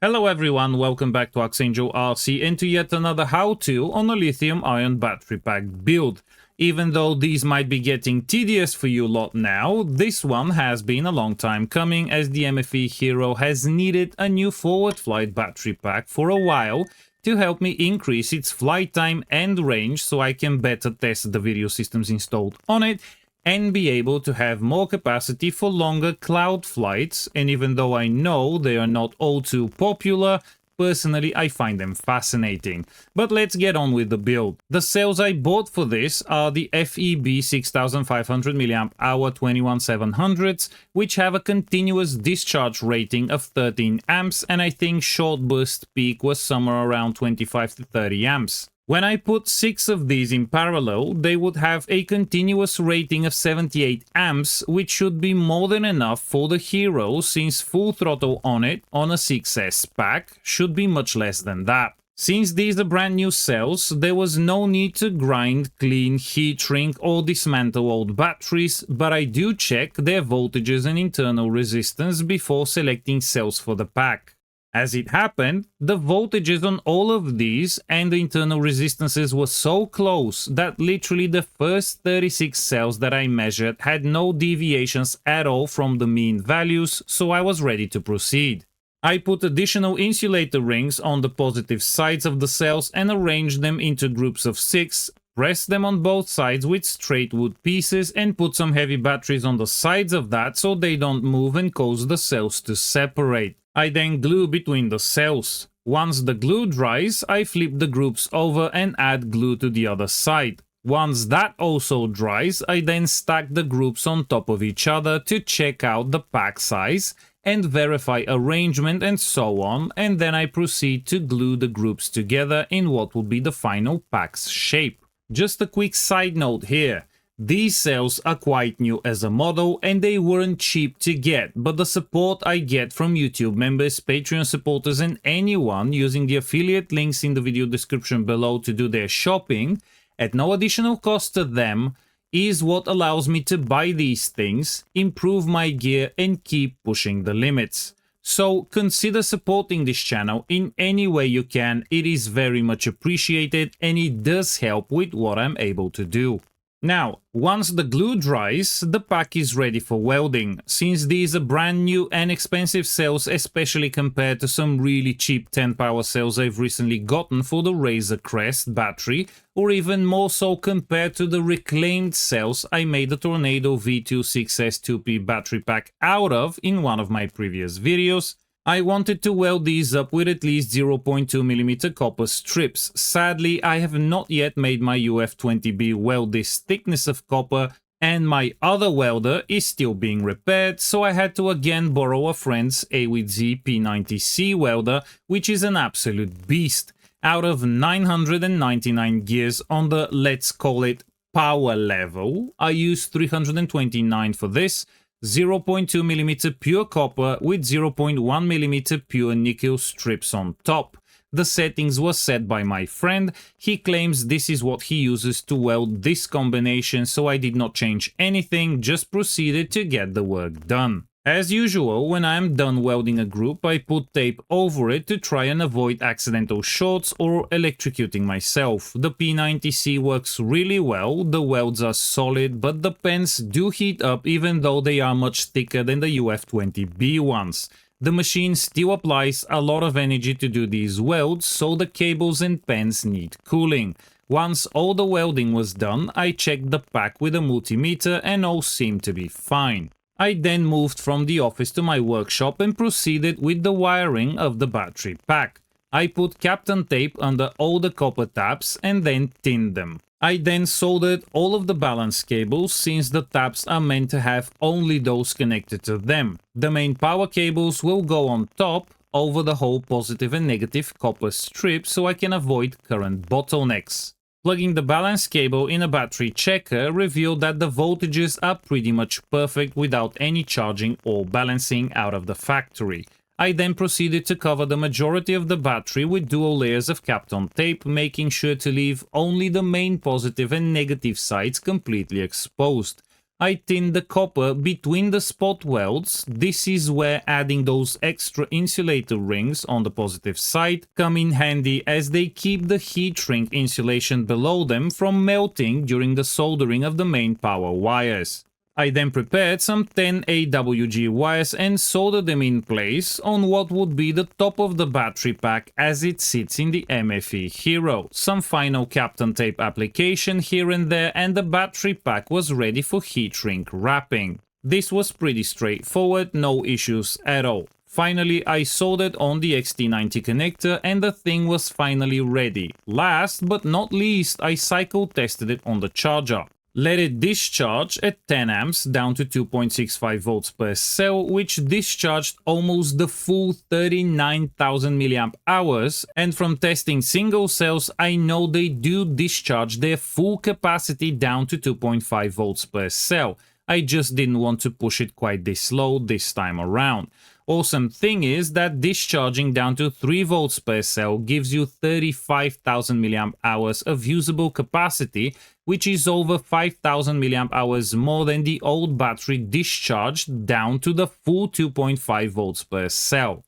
Hello everyone, welcome back to Archangel RC and to yet another how-to on a lithium-ion battery pack build. Even though these might be getting tedious for you lot now, this one has been a long time coming as the MFE Hero has needed a new forward flight battery pack for a while to help me increase its flight time and range so I can better test the video systems installed on it and be able to have more capacity for longer cloud flights. And even though I know they are not all too popular, personally I find them fascinating. But let's get on with the build. The cells I bought for this are the FEB 6500 mAh 21700s, which have a continuous discharge rating of 13 amps, and I think short burst peak was somewhere around 25 to 30 amps. When I put 6 of these in parallel, they would have a continuous rating of 78 amps, which should be more than enough for the Hero, since full throttle on it on a 6S pack should be much less than that. Since these are brand new cells, there was no need to grind, clean, heat shrink or dismantle old batteries, but I do check their voltages and internal resistance before selecting cells for the pack. As it happened, the voltages on all of these and the internal resistances were so close that literally the first 36 cells that I measured had no deviations at all from the mean values, so I was ready to proceed. I put additional insulator rings on the positive sides of the cells and arranged them into groups of 6, pressed them on both sides with straight wood pieces and put some heavy batteries on the sides of that so they don't move and cause the cells to separate. I then glue between the cells. Once the glue dries, I flip the groups over and add glue to the other side. Once that also dries, I then stack the groups on top of each other to check out the pack size and verify arrangement and so on, and then I proceed to glue the groups together in what will be the final pack's shape. Just a quick side note here. These cells are quite new as a model and they weren't cheap to get, but the support I get from YouTube members, Patreon supporters and anyone using the affiliate links in the video description below to do their shopping at no additional cost to them is what allows me to buy these things, improve my gear and keep pushing the limits. So consider supporting this channel in any way you can. It is very much appreciated and it does help with what I'm able to do. Now, once the glue dries, the pack is ready for welding. Since these are brand new and expensive cells, especially compared to some really cheap 10-power cells I've recently gotten for the Razor Crest battery, or even more so compared to the reclaimed cells I made the Tornado V2 6S 2P battery pack out of in one of my previous videos, I wanted to weld these up with at least 0.2mm copper strips. Sadly, I have not yet made my UF20B weld this thickness of copper, and my other welder is still being repaired, so I had to again borrow a friend's A/Z P90C welder, which is an absolute beast. Out of 999 gears on the, let's call it, power level, I used 329 for this, 0.2mm pure copper with 0.1mm pure nickel strips on top. The settings were set by my friend. He claims this is what he uses to weld this combination, so I did not change anything, just proceeded to get the work done. As usual, when I am done welding a group, I put tape over it to try and avoid accidental shorts or electrocuting myself. The P90C works really well, the welds are solid, but the pens do heat up even though they are much thicker than the UF20B ones. The machine still applies a lot of energy to do these welds, so the cables and pens need cooling. Once all the welding was done, I checked the pack with a multimeter and all seemed to be fine. I then moved from the office to my workshop and proceeded with the wiring of the battery pack. I put Kapton tape under all the copper tabs and then tinned them. I then soldered all of the balance cables since the tabs are meant to have only those connected to them. The main power cables will go on top over the whole positive and negative copper strip so I can avoid current bottlenecks. Plugging the balance cable in a battery checker revealed that the voltages are pretty much perfect without any charging or balancing out of the factory. I then proceeded to cover the majority of the battery with dual layers of Kapton tape, making sure to leave only the main positive and negative sides completely exposed. I tinned the copper between the spot welds. This is where adding those extra insulator rings on the positive side come in handy, as they keep the heat shrink insulation below them from melting during the soldering of the main power wires. I then prepared some 10 AWG wires and soldered them in place on what would be the top of the battery pack as it sits in the MFE Hero. Some final Kapton tape application here and there, and the battery pack was ready for heat shrink wrapping. This was pretty straightforward, no issues at all. Finally, I soldered on the XT90 connector and the thing was finally ready. Last but not least, I cycle tested it on the charger. Let it discharge at 10 amps down to 2.65 volts per cell, which discharged almost the full 39,000 milliamp hours. And from testing single cells, I know they do discharge their full capacity down to 2.5 volts per cell. I just didn't want to push it quite this low this time around. Awesome thing is that discharging down to 3 volts per cell gives you 35,000 milliamp hours of usable capacity, which is over 5,000 milliamp hours more than the old battery discharged down to the full 2.5 volts per cell.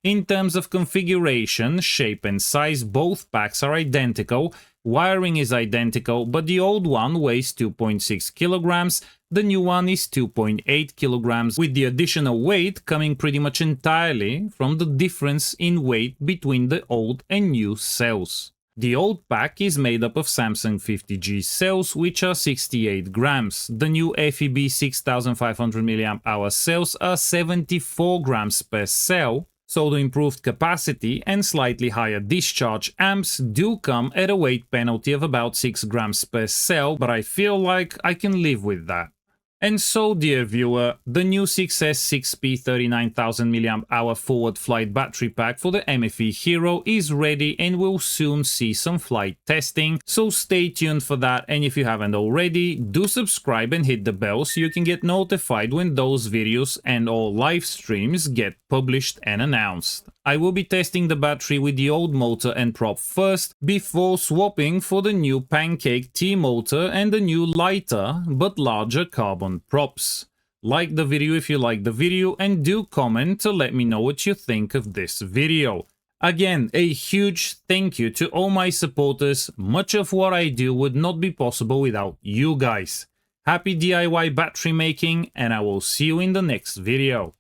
In terms of configuration, shape and size, both packs are identical. Wiring is identical, but the old one weighs 2.6 kilograms, the new one is 2.8 kilograms, with the additional weight coming pretty much entirely from the difference in weight between the old and new cells. The old pack is made up of Samsung 50G cells, which are 68 grams. The new FEB 6500 mAh cells are 74 grams per cell. So the improved capacity and slightly higher discharge amps do come at a weight penalty of about 6 grams per cell, but I feel like I can live with that. And so, dear viewer, the new 6S 6P 39,000 mAh forward flight battery pack for the MFE Hero is ready and will soon see some flight testing, so stay tuned for that. And if you haven't already, do subscribe and hit the bell so you can get notified when those videos and all live streams get published and announced. I will be testing the battery with the old motor and prop first, before swapping for the new Pancake T motor and the new lighter but larger carbon props. Like the video if you like the video, and do comment to let me know what you think of this video. Again, a huge thank you to all my supporters. Much of what I do would not be possible without you guys. Happy DIY battery making, and I will see you in the next video.